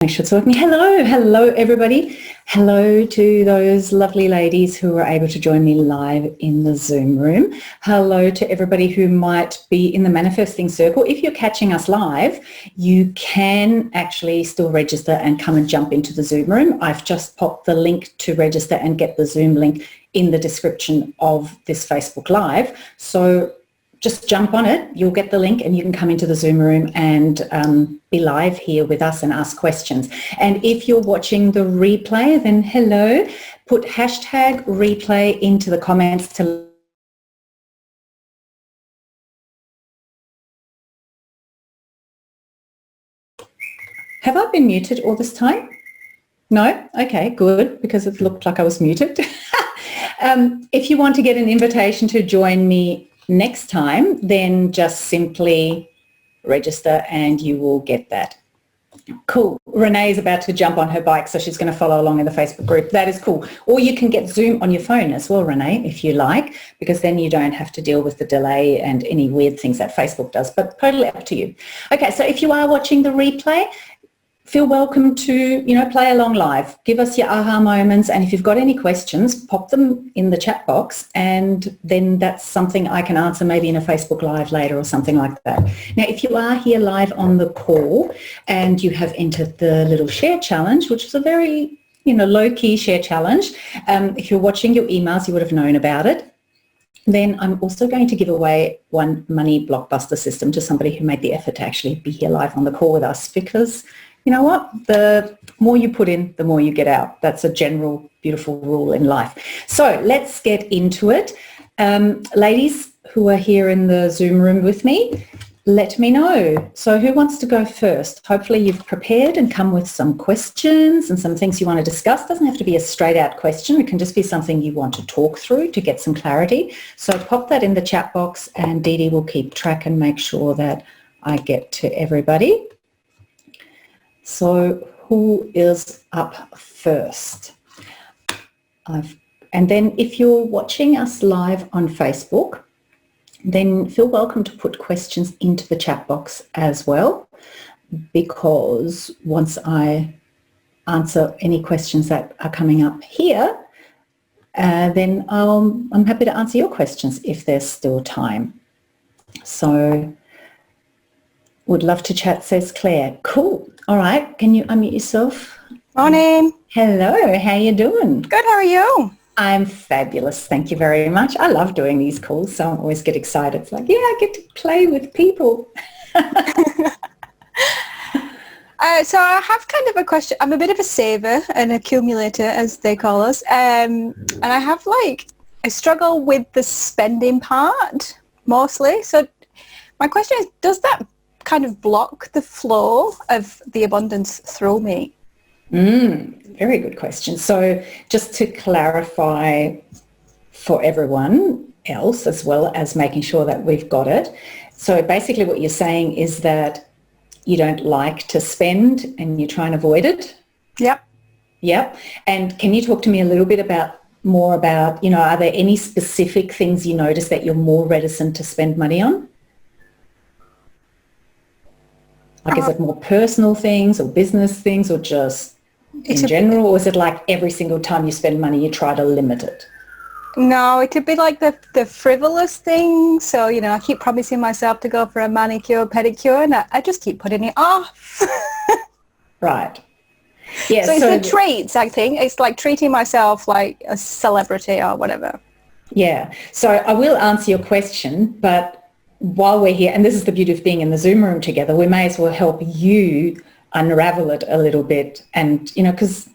Make sure it's working. Hello everybody. Hello to those lovely ladies who were able to join me live in the Zoom room. Hello to everybody who might be in the manifesting circle. If you're catching us live, you can actually still register and come and jump into the Zoom room. I've just popped the link to register and get the Zoom link in the description of this Facebook Live. So just jump on it, you'll get the link and you can come into the Zoom room and be live here with us and ask questions. And if you're watching the replay, then hello, put hashtag replay into the comments to Have I been muted all this time? No? Okay, good, because it looked like I was muted. If you want to get an invitation to join me next time, then just simply register and you will get that. Cool. Renee is about to jump on her bike, so she's going to follow along in the Facebook group. That is cool. Or you can get Zoom on your phone as well, Renee, if you like, because then you don't have to deal with the delay and any weird things that Facebook does, but totally up to you. Okay, so if you are watching the replay, feel welcome to, play along live. Give us your aha moments, and if you've got any questions, pop them in the chat box, and then that's something I can answer maybe in a Facebook Live later or something like that. Now, if you are here live on the call and you have entered the little share challenge, which is a very, low-key share challenge, if you're watching your emails, you would have known about it. Then I'm also going to give away one money blockbuster system to somebody who made the effort to actually be here live on the call with us, because you know what? The more you put in, the more you get out. That's a general, beautiful rule in life. So let's get into it. Ladies who are here in the Zoom room with me, let me know. So who wants to go first? Hopefully you've prepared and come with some questions and some things you want to discuss. It doesn't have to be a straight out question. It can just be something you want to talk through to get some clarity. So pop that in the chat box and Dee Dee will keep track and make sure that I get to everybody. So who is up first? And then if you're watching us live on Facebook, then feel welcome to put questions into the chat box as well, because once I answer any questions that are coming up here, then I'm happy to answer your questions if there's still time. So would love to chat, says Claire. Cool. All right. Can you unmute yourself? Morning. Hello. How you doing? Good. How are you? I'm fabulous. Thank you very much. I love doing these calls, so I always get excited. It's like, yeah, I get to play with people. So I have kind of a question. I'm a bit of a saver, an accumulator, as they call us. And I have I struggle with the spending part mostly. So my question is, does that kind of block the flow of the abundance through me? Very good question. So just to clarify for everyone else, as well as making sure that we've got it. So basically what you're saying is that you don't like to spend and you try and avoid it? Yep. And can you talk to me a little bit more about, are there any specific things you notice that you're more reticent to spend money on? Is it more personal things or business things or just in general, or is it like every single time you spend money you try to limit it? No, it could be like the frivolous thing. So, I keep promising myself to go for a manicure, pedicure, and I just keep putting it off. Right. Yeah. So it's the treats, I think. It's like treating myself like a celebrity or whatever. Yeah. So I will answer your question, but while we're here, and this is the beauty of being in the Zoom room together, we may as well help you unravel it a little bit. And, because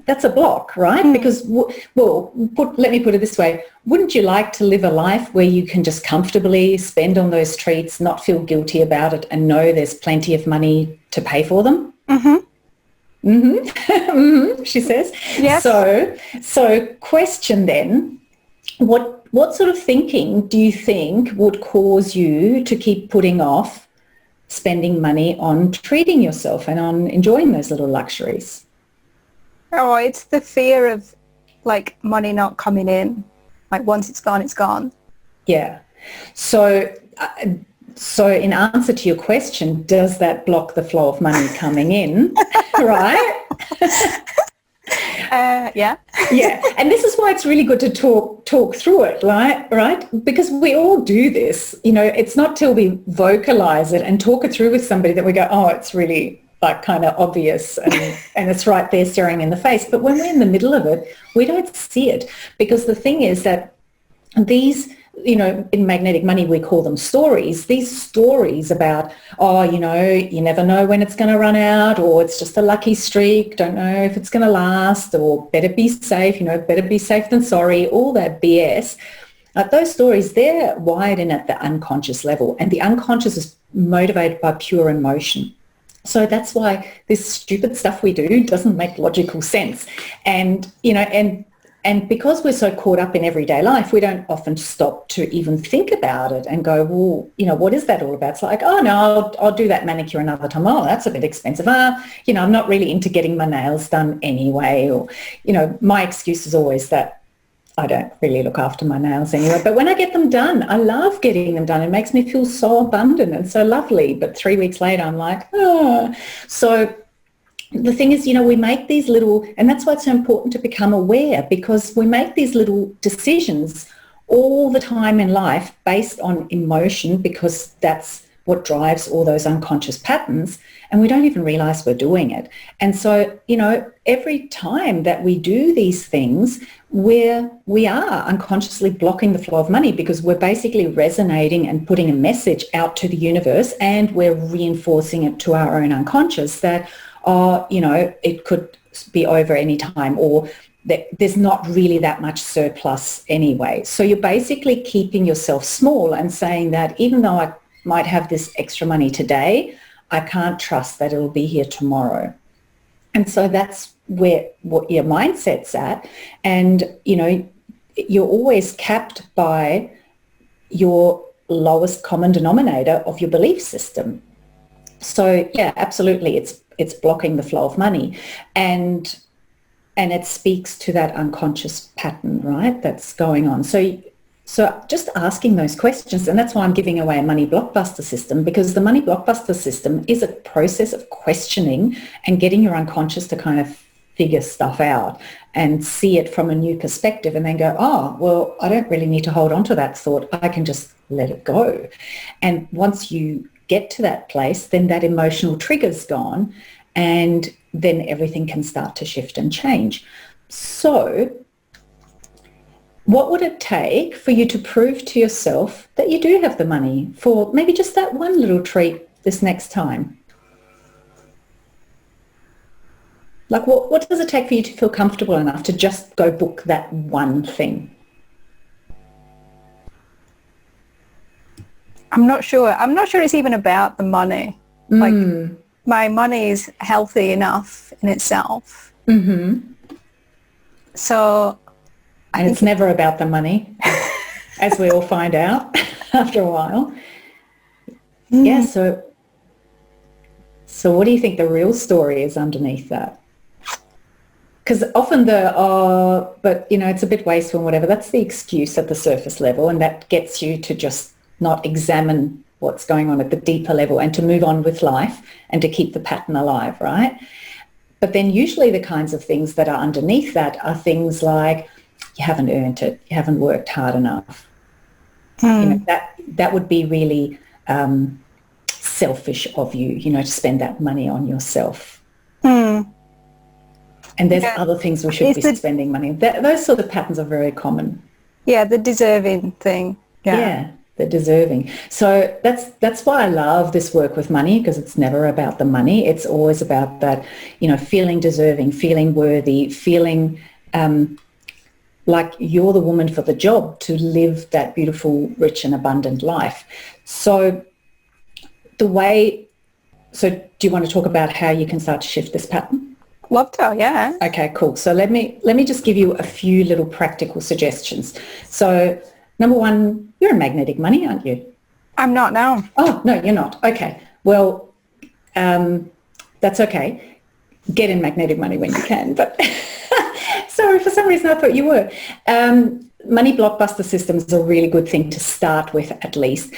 that's a block, right? Because, let me put it this way. Wouldn't you like to live a life where you can just comfortably spend on those treats, not feel guilty about it, and know there's plenty of money to pay for them? She says. Yes. So question then, what sort of thinking do you think would cause you to keep putting off spending money on treating yourself and on enjoying those little luxuries? Oh, it's the fear of money not coming in. Once it's gone, it's gone. Yeah. So So in answer to your question, does that block the flow of money coming in? Right? Yeah. Yeah. And this is why it's really good to talk through it, right? Because we all do this. You know, it's not till we vocalize it and talk it through with somebody that we go, oh, it's really like kind of obvious and it's right there staring in the face. But when we're in the middle of it, we don't see it, because the thing is that these, you know, in magnetic money, we call them stories. These stories about, oh, you know, you never know when it's going to run out, or it's just a lucky streak, don't know if it's going to last, or better be safe, you know, better be safe than sorry, all that BS. Those stories, they're wired in at the unconscious level, and the unconscious is motivated by pure emotion. So that's why this stupid stuff we do doesn't make logical sense. And, you know, and because we're so caught up in everyday life, we don't often stop to even think about it and go, well, you know, what is that all about? It's like, oh, no, I'll do that manicure another time. Oh, that's a bit expensive. You know, I'm not really into getting my nails done anyway. Or, you know, my excuse is always that I don't really look after my nails anyway. But when I get them done, I love getting them done. It makes me feel so abundant and so lovely. But 3 weeks later, I'm like, oh. So the thing is, you know, we make these little, and that's why it's so important to become aware, because we make these little decisions all the time in life based on emotion, because that's what drives all those unconscious patterns, and we don't even realize we're doing it. And so, you know, every time that we do these things, we are unconsciously blocking the flow of money, because we're basically resonating and putting a message out to the universe, and we're reinforcing it to our own unconscious that, you know, it could be over any time, or that there's not really that much surplus anyway. So you're basically keeping yourself small and saying that even though I might have this extra money today, I can't trust that it'll be here tomorrow. And so that's what your mindset's at. And, you know, you're always capped by your lowest common denominator of your belief system. So, yeah, absolutely, it's blocking the flow of money. And it speaks to that unconscious pattern, right, that's going on. So just asking those questions, and that's why I'm giving away a money blockbuster system, because the money blockbuster system is a process of questioning and getting your unconscious to kind of figure stuff out and see it from a new perspective, and then go, oh, well, I don't really need to hold on to that thought. I can just let it go. And once you get to that place, then that emotional trigger's gone, and then everything can start to shift and change. So what would it take for you to prove to yourself that you do have the money for maybe just that one little treat this next time? Like, what does it take for you to feel comfortable enough to just go book that one thing? I'm not sure. I'm not sure it's even about the money. Like, my money is healthy enough in itself. Mm-hmm. So... And it's never about the money, as we all find out after a while. Mm. Yeah, so what do you think the real story is underneath that? Because often but, you know, it's a bit wasteful and whatever, that's the excuse at the surface level, and that gets you to just not examine what's going on at the deeper level and to move on with life and to keep the pattern alive, right? But then usually the kinds of things that are underneath that are things like, you haven't earned it, you haven't worked hard enough. You know, that would be really selfish of you, you know, to spend that money on yourself. And there's other things we should be spending money on. Those sort of patterns are very common. Yeah, the deserving thing. Yeah, the deserving. So that's why I love this work with money, because it's never about the money. It's always about that, you know, feeling deserving, feeling worthy, feeling like you're the woman for the job to live that beautiful, rich and abundant life. So do you want to talk about how you can start to shift this pattern? Love to, yeah. Okay, cool. So let me just give you a few little practical suggestions. So number one, you're in magnetic money, aren't you? I'm not now. Oh, no, you're not. Okay. Well, that's okay. Get in magnetic money when you can, but... Sorry, for some reason I thought you were. Money blockbuster system is a really good thing to start with, at least.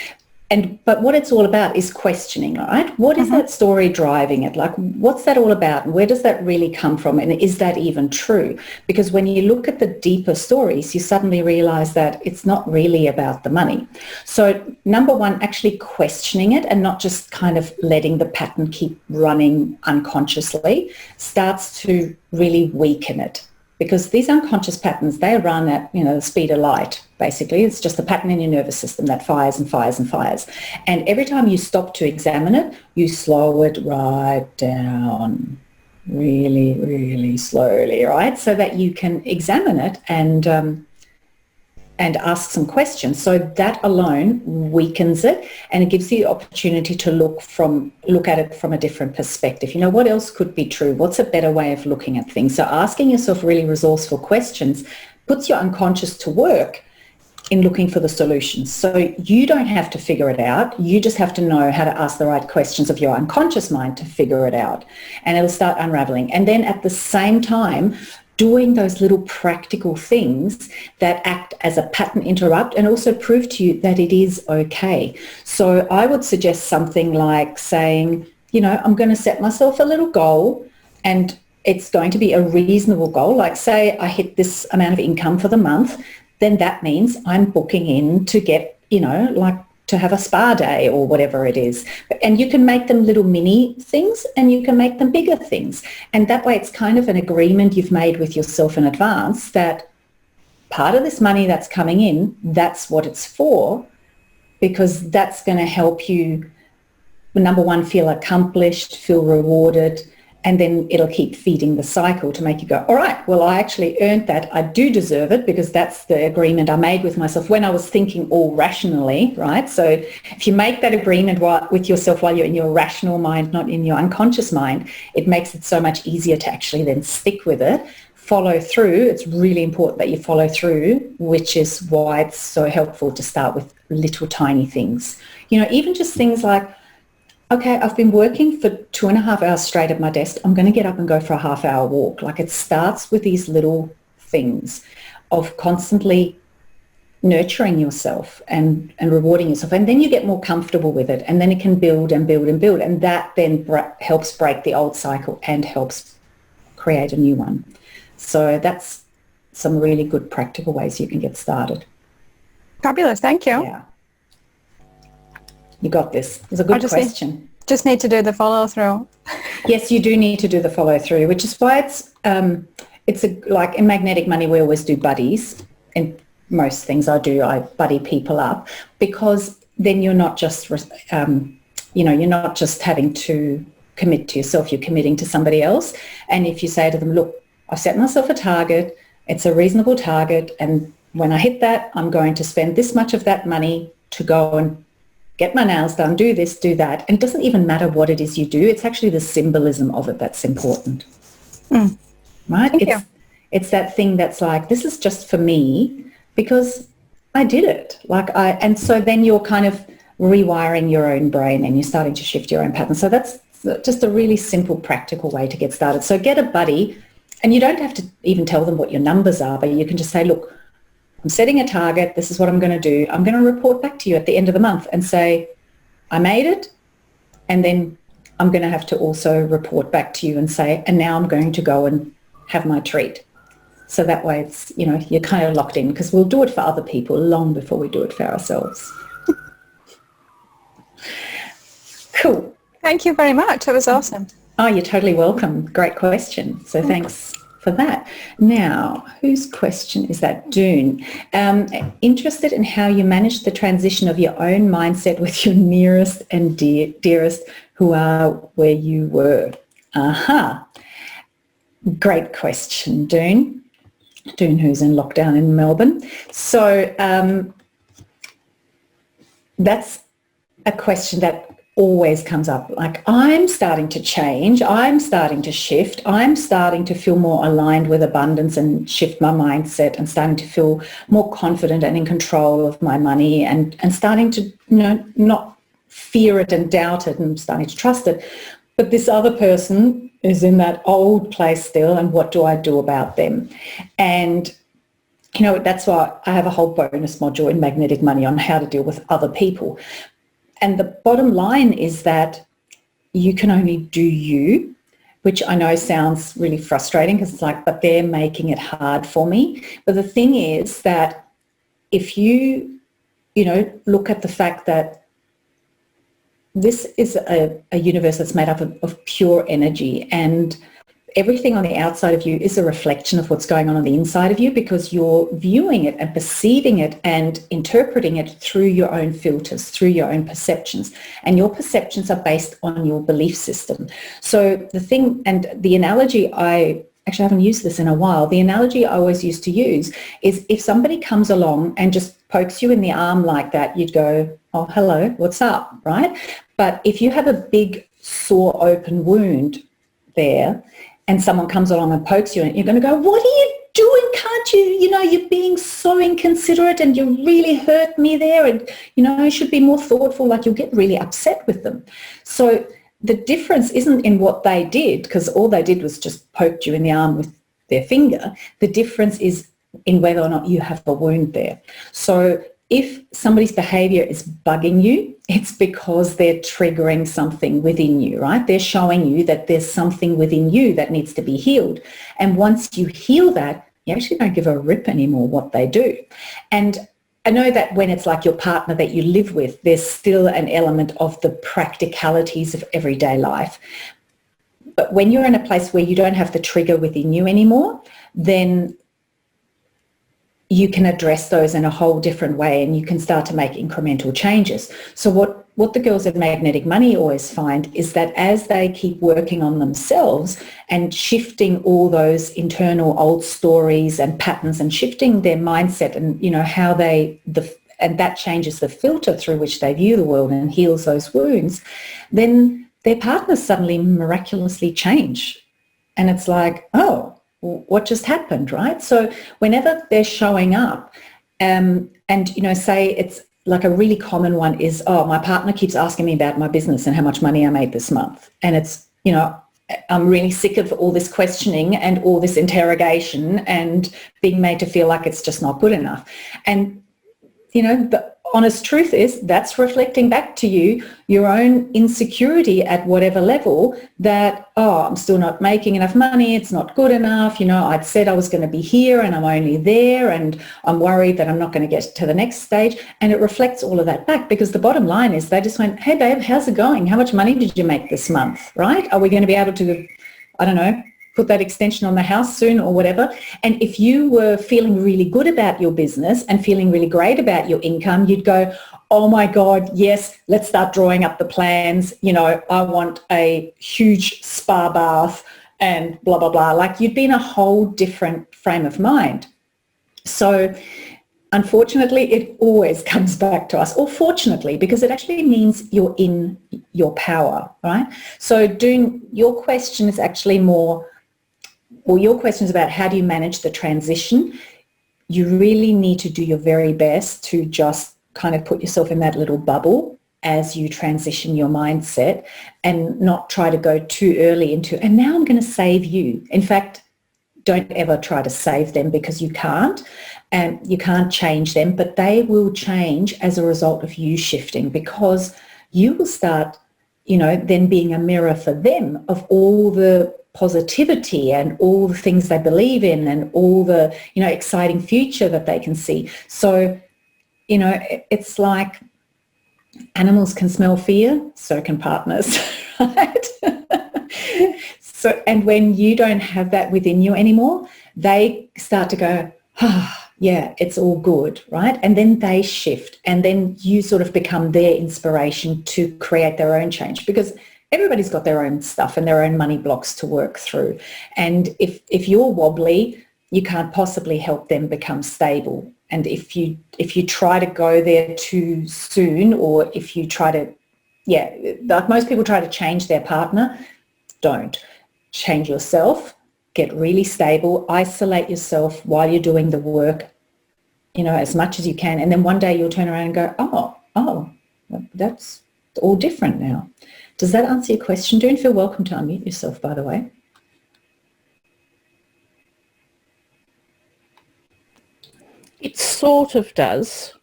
But what it's all about is questioning, right? What is that story driving it? Like, what's that all about? And where does that really come from? And is that even true? Because when you look at the deeper stories, you suddenly realize that it's not really about the money. So number one, actually questioning it and not just kind of letting the pattern keep running unconsciously starts to really weaken it. Because these unconscious patterns, they run at, the speed of light, basically. It's just a pattern in your nervous system that fires and fires and fires. And every time you stop to examine it, you slow it right down really, really slowly, right? So that you can examine it and ask some questions. So that alone weakens it, and it gives you the opportunity to look at it from a different perspective. What else could be true? What's a better way of looking at things? So asking yourself really resourceful questions puts your unconscious to work in looking for the solutions. So you don't have to figure it out. You just have to know how to ask the right questions of your unconscious mind to figure it out, and it'll start unraveling. And then at the same time, doing those little practical things that act as a pattern interrupt and also prove to you that it is okay. So I would suggest something like saying, I'm going to set myself a little goal, and it's going to be a reasonable goal. Like, say I hit this amount of income for the month, then that means I'm booking in to get, to have a spa day or whatever it is. And you can make them little mini things, and you can make them bigger things. And that way it's kind of an agreement you've made with yourself in advance that part of this money that's coming in, that's what it's for, because that's going to help you, number one, feel accomplished, feel rewarded, and then it'll keep feeding the cycle to make you go, all right, well, I actually earned that. I do deserve it because that's the agreement I made with myself when I was thinking all rationally, right? So if you make that agreement with yourself while you're in your rational mind, not in your unconscious mind, it makes it so much easier to actually then stick with it, follow through. It's really important that you follow through, which is why it's so helpful to start with little tiny things. Even just things like, okay, I've been working for 2.5 hours straight at my desk. I'm going to get up and go for a half-hour walk. Like, it starts with these little things of constantly nurturing yourself and rewarding yourself. And then you get more comfortable with it, and then it can build and build and build. And that then helps break the old cycle and helps create a new one. So that's some really good practical ways you can get started. Fabulous. Thank you. Yeah. You got this. It's a good question. Just need to do the follow through. Yes, you do need to do the follow through, which is why it's like in Magnetic Money, we always do buddies. In most things I buddy people up, because then you're not just, you're not just having to commit to yourself, you're committing to somebody else. And if you say to them, look, I've set myself a target, it's a reasonable target, and when I hit that, I'm going to spend this much of that money to go and get my nails done, do this, do that. And it doesn't even matter what it is you do. It's actually the symbolism of it that's important. Right? It's that thing that's like, this is just for me because I did it. And so then you're kind of rewiring your own brain and you're starting to shift your own pattern. So that's just a really simple, practical way to get started. So get a buddy, and you don't have to even tell them what your numbers are, but you can just say, look, I'm setting a target. This is what I'm going to do. I'm going to report back to you at the end of the month and say, I made it. And then I'm going to have to also report back to you and say, and now I'm going to go and have my treat. So that way it's, you're kind of locked in, because we'll do it for other people long before we do it for ourselves. Cool. Thank you very much. That was awesome. Oh, you're totally welcome. Great question. So thanks for that. Now, whose question is that? Dune. Interested in how you managed the transition of your own mindset with your nearest and dearest who are where you were. Great question, Dune. Dune, who's in lockdown in Melbourne. So that's a question that always comes up. Like, I'm starting to change, I'm starting to shift, I'm starting to feel more aligned with abundance and shift my mindset, and starting to feel more confident and in control of my money, and starting to not fear it and doubt it, and starting to trust it. But this other person is in that old place still, and what do I do about them? And that's why I have a whole bonus module in Magnetic Money on how to deal with other people. And the bottom line is that you can only do you, which I know sounds really frustrating because it's like, but they're making it hard for me. But the thing is that if you look at the fact that this is a universe that's made up of pure energy, and everything on the outside of you is a reflection of what's going on the inside of you, because you're viewing it and perceiving it and interpreting it through your own filters, through your own perceptions. And your perceptions are based on your belief system. So the thing, and the analogy, I actually haven't used this in a while, the analogy I always used to use is if somebody comes along and just pokes you in the arm like that, you'd go, oh, hello, what's up, right? But if you have a big sore open wound there and someone comes along and pokes you, and you're going to go, what are you doing? Can't you, you're being so inconsiderate and you really hurt me there, and, you should be more thoughtful, like you'll get really upset with them. So the difference isn't in what they did, because all they did was just poked you in the arm with their finger. The difference is in whether or not you have a wound there. So if somebody's behavior is bugging you, it's because they're triggering something within you, right? They're showing you that there's something within you that needs to be healed. And once you heal that, you actually don't give a rip anymore what they do. And I know that when it's like your partner that you live with, there's still an element of the practicalities of everyday life. But when you're in a place where you don't have the trigger within you anymore, then you can address those in a whole different way, and you can start to make incremental changes. So what the girls at Magnetic Money always find is that as they keep working on themselves and shifting all those internal old stories and patterns and shifting their mindset and, how and that changes the filter through which they view the world and heals those wounds, then their partners suddenly miraculously change. And it's like, oh, what just happened, right? So whenever they're showing up, and, say it's like a really common one is, oh, my partner keeps asking me about my business and how much money I made this month. And it's, I'm really sick of all this questioning and all this interrogation and being made to feel like it's just not good enough. And, the honest truth is that's reflecting back to you your own insecurity at whatever level that, oh, I'm still not making enough money, it's not good enough, I'd said I was going to be here and I'm only there, and I'm worried that I'm not going to get to the next stage. And it reflects all of that back, because the bottom line is they just went, hey babe, how's it going? How much money did you make this month, right? Are we going to be able to, I don't know, put that extension on the house soon or whatever? And if you were feeling really good about your business and feeling really great about your income, you'd go, oh my God, yes, let's start drawing up the plans. I want a huge spa bath and blah, blah, blah. Like you'd be in a whole different frame of mind. So unfortunately, it always comes back to us, or fortunately, because it actually means you're in your power, right? So your question is actually more, well, your question is about how do you manage the transition. You really need to do your very best to just kind of put yourself in that little bubble as you transition your mindset, and not try to go too early into, and now I'm going to save you. In fact, don't ever try to save them, because you can't, and you can't change them, but they will change as a result of you shifting, because you will start, then being a mirror for them of all the positivity and all the things they believe in and all the, exciting future that they can see. So, it's like animals can smell fear, so can partners, right? So, and when you don't have that within you anymore, they start to go, yeah, it's all good, right? And then they shift, and then you sort of become their inspiration to create their own change, because everybody's got their own stuff and their own money blocks to work through. And if you're wobbly, you can't possibly help them become stable. And if you try to go there too soon, or if you try to, like most people try to change their partner, don't. Change yourself, get really stable, isolate yourself while you're doing the work, as much as you can. And then one day you'll turn around and go, oh, that's all different now. Does that answer your question? Don't feel welcome to unmute yourself, by the way. It sort of does.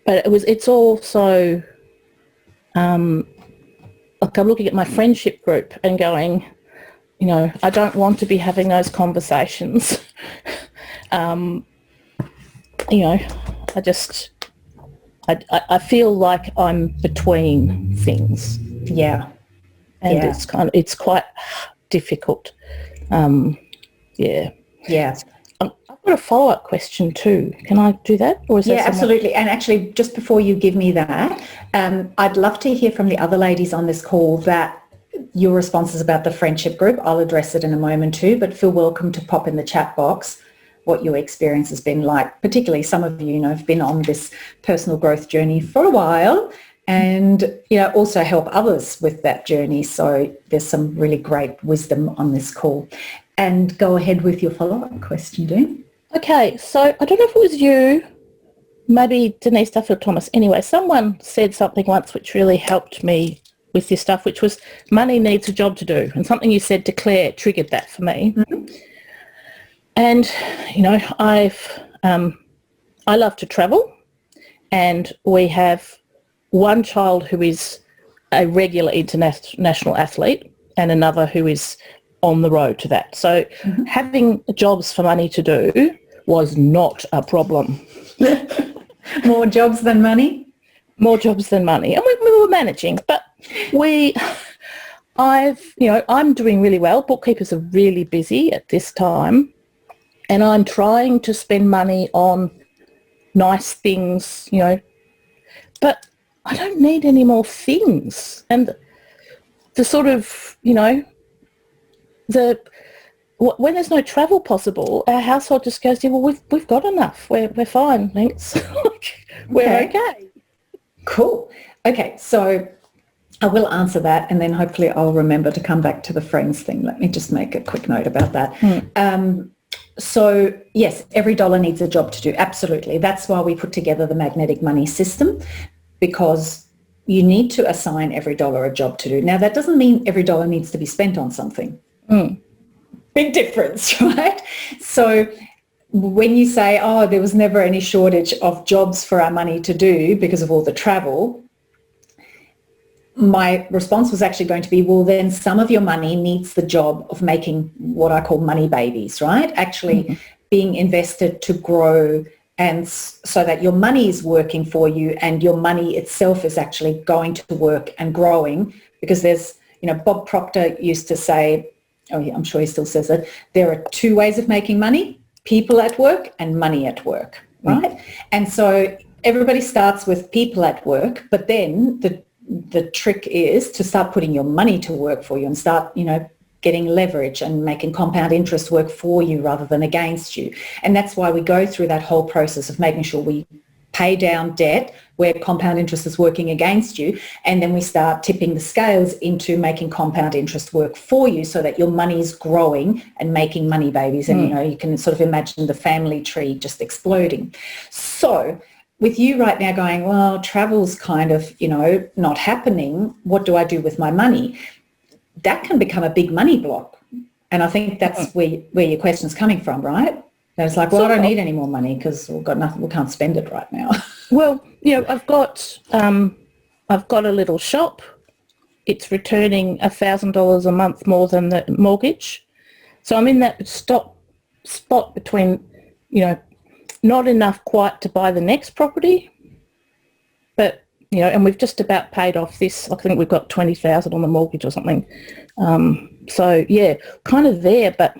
but it's also, like I'm looking at my friendship group and going, you know, I don't want to be having those conversations. You know, I feel like I'm between things. Yeah. And it's quite difficult. Yeah. I've got a follow-up question too. Can I do that? Or is that absolutely. And actually, just before you give me that, I'd love to hear from the other ladies on this call that your responses about the friendship group. I'll address it in a moment too, but feel welcome to pop in the chat box what your experience has been like. Particularly some of you, have been on this personal growth journey for a while and, also help others with that journey. So there's some really great wisdom on this call. And go ahead with your follow-up question, Dean. Okay, so I don't know if it was you, maybe Denise Duffield Thomas. Anyway, someone said something once which really helped me with this stuff, which was money needs a job to do. And something you said to Claire triggered that for me. Mm-hmm. And, I love to travel, and we have one child who is a regular international athlete and another who is on the road to that. So having jobs for money to do was not a problem. More jobs than money? More jobs than money. And we were managing, but I'm doing really well. Bookkeepers are really busy at this time, and I'm trying to spend money on nice things, but I don't need any more things. And the sort of, when there's no travel possible, our household just goes, well, we've got enough. We're fine, thanks. We're okay. Cool. Okay, so I will answer that, and then hopefully I'll remember to come back to the friends thing. Let me just make a quick note about that. So yes, every dollar needs a job to do. Absolutely. That's why we put together the magnetic money system, because you need to assign every dollar a job to do. Now, that doesn't mean every dollar needs to be spent on something. Big difference, right? So when you say, there was never any shortage of jobs for our money to do because of all the travel, my response was actually going to be, well, then some of your money needs the job of making what I call money babies, right? Actually being invested to grow, and so that your money is working for you and your money itself is actually going to work and growing. Because there's, Bob Proctor used to say, I'm sure he still says it, there are two ways of making money: people at work and money at work, right? And so everybody starts with people at work, but then the trick is to start putting your money to work for you and start, getting leverage and making compound interest work for you rather than against you. And that's why we go through that whole process of making sure we pay down debt where compound interest is working against you, and then we start tipping the scales into making compound interest work for you so that your money is growing and making money babies. And, you can sort of imagine the family tree just exploding. So with you right now going, well, travel's kind of, not happening, what do I do with my money? That can become a big money block. And I think that's where your question's coming from, right? And it's like, well, I don't need any more money because we've got nothing, we can't spend it right now. Well, I've got a little shop. It's returning $1,000 a month more than the mortgage. So I'm in that spot between, not enough quite to buy the next property, but, and we've just about paid off this. I think we've got $20,000 on the mortgage or something. So, yeah, kind of there, but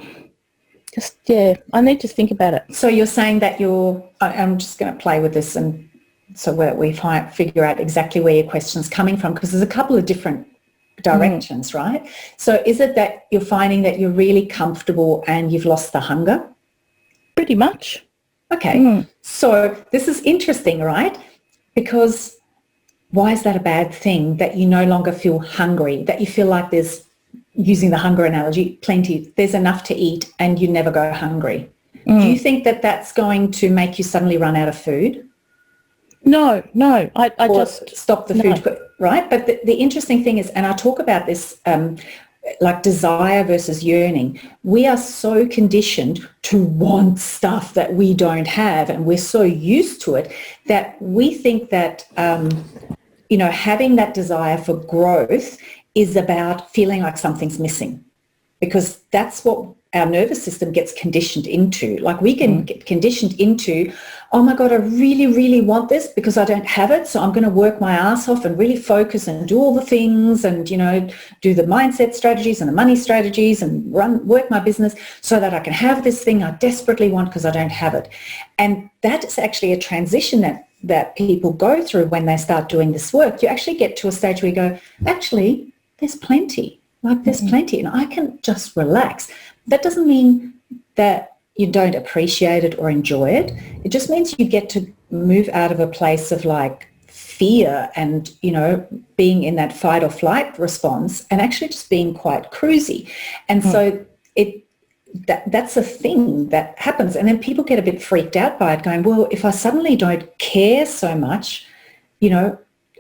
just, I need to think about it. So you're saying that I'm just going to play with this and so that we figure out exactly where your question's coming from, because there's a couple of different directions, right? So is it that you're finding that you're really comfortable and you've lost the hunger? Pretty much. Okay, so this is interesting, right? Because why is that a bad thing, that you no longer feel hungry, that you feel like there's, using the hunger analogy, there's enough to eat and you never go hungry? Do you think that that's going to make you suddenly run out of food? No, I just stop the food, right? But the interesting thing is, and I talk about this like desire versus yearning. We are so conditioned to want stuff that we don't have, and we're so used to it that we think that, having that desire for growth is about feeling like something's missing, because that's what our nervous system gets conditioned into. Like we can get conditioned into, oh my God, I really, really want this because I don't have it. So I'm going to work my ass off and really focus and do all the things and, do the mindset strategies and the money strategies and work my business so that I can have this thing I desperately want because I don't have it. And that is actually a transition that people go through when they start doing this work. You actually get to a stage where you go, actually, there's plenty. Like there's plenty and I can just relax. That doesn't mean that you don't appreciate it or enjoy it. It just means you get to move out of a place of like fear and, being in that fight or flight response and actually just being quite cruisy. And so that's a thing that happens. And then people get a bit freaked out by it going, well, if I suddenly don't care so much,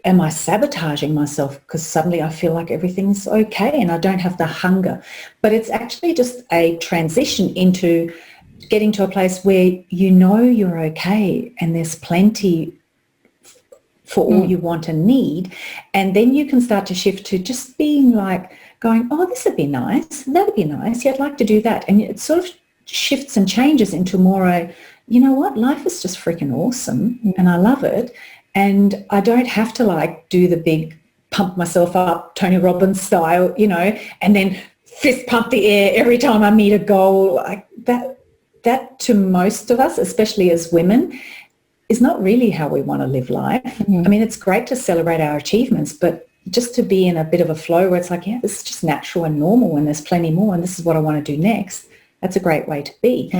am I sabotaging myself because suddenly I feel like everything's okay and I don't have the hunger? But it's actually just a transition into getting to a place where you're okay and there's plenty for all you want and need. And then you can start to shift to just being like going, oh, this would be nice. That would be nice. Yeah, I'd like to do that. And it sort of shifts and changes into more you know what, life is just freaking awesome and I love it. And I don't have to like do the big pump myself up, Tony Robbins style, and then fist pump the air every time I meet a goal. Like that to most of us, especially as women, is not really how we want to live life. I mean, it's great to celebrate our achievements, but just to be in a bit of a flow where it's like, yeah, this is just natural and normal and there's plenty more and this is what I want to do next. That's a great way to be.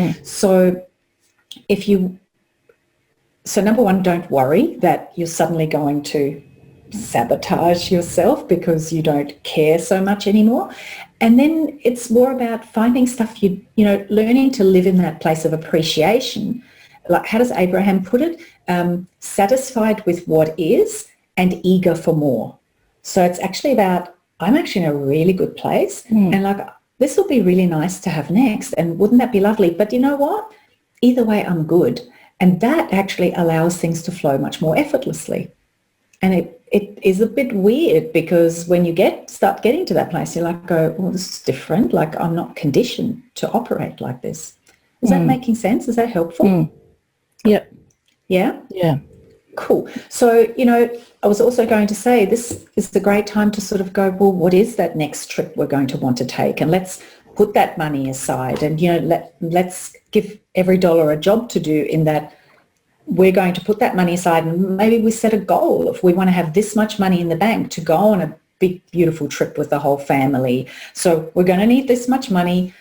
So number one, don't worry that you're suddenly going to sabotage yourself because you don't care so much anymore. And then it's more about finding stuff learning to live in that place of appreciation. Like, how does Abraham put it? Satisfied with what is and eager for more. So it's actually about, I'm actually in a really good place and like, this will be really nice to have next. And wouldn't that be lovely? But you know what? Either way, I'm good. And that actually allows things to flow much more effortlessly. And it is a bit weird because when you start getting to that place, you're like, well, this is different. Like, I'm not conditioned to operate like this. Is that making sense? Is that helpful? Yep. Yeah? Yeah. Cool. So, I was also going to say this is the great time to sort of go, well, what is that next trip we're going to want to take? And let's put that money aside and, let's give every dollar a job to do in that we're going to put that money aside and maybe we set a goal. If we want to have this much money in the bank to go on a big, beautiful trip with the whole family. So we're going to need this much money.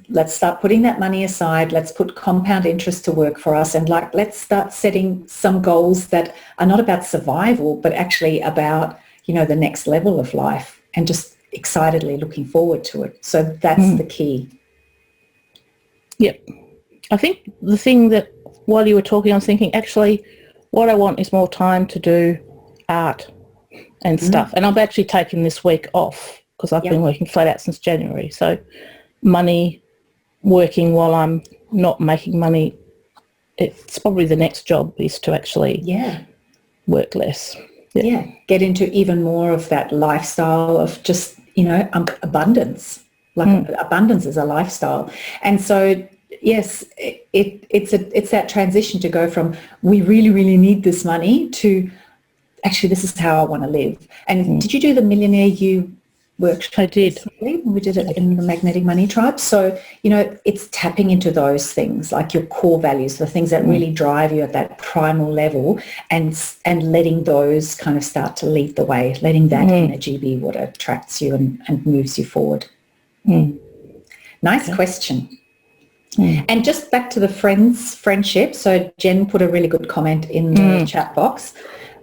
Let's start putting that money aside. Let's put compound interest to work for us. And let's start setting some goals that are not about survival, but actually about, the next level of life and just excitedly looking forward to it. So that's the key. Yep. I think the thing that while you were talking, I was thinking, actually, what I want is more time to do art and stuff. And I've actually taken this week off because I've been working flat out since January. So money, working while I'm not making money, it's probably the next job is to actually work less. Yeah, get into even more of that lifestyle of just, abundance. Like abundance is a lifestyle. And so, yes, it's that transition to go from we really, really need this money to actually this is how I want to live. And did you do the Millionaire You workshop? I did. We did it in the Magnetic Money Tribe. So, it's tapping into those things like your core values, the things that really drive you at that primal level and letting those kind of start to lead the way, letting that energy be what attracts you and moves you forward. Nice question. And just back to the friendship. So Jen put a really good comment in the chat box.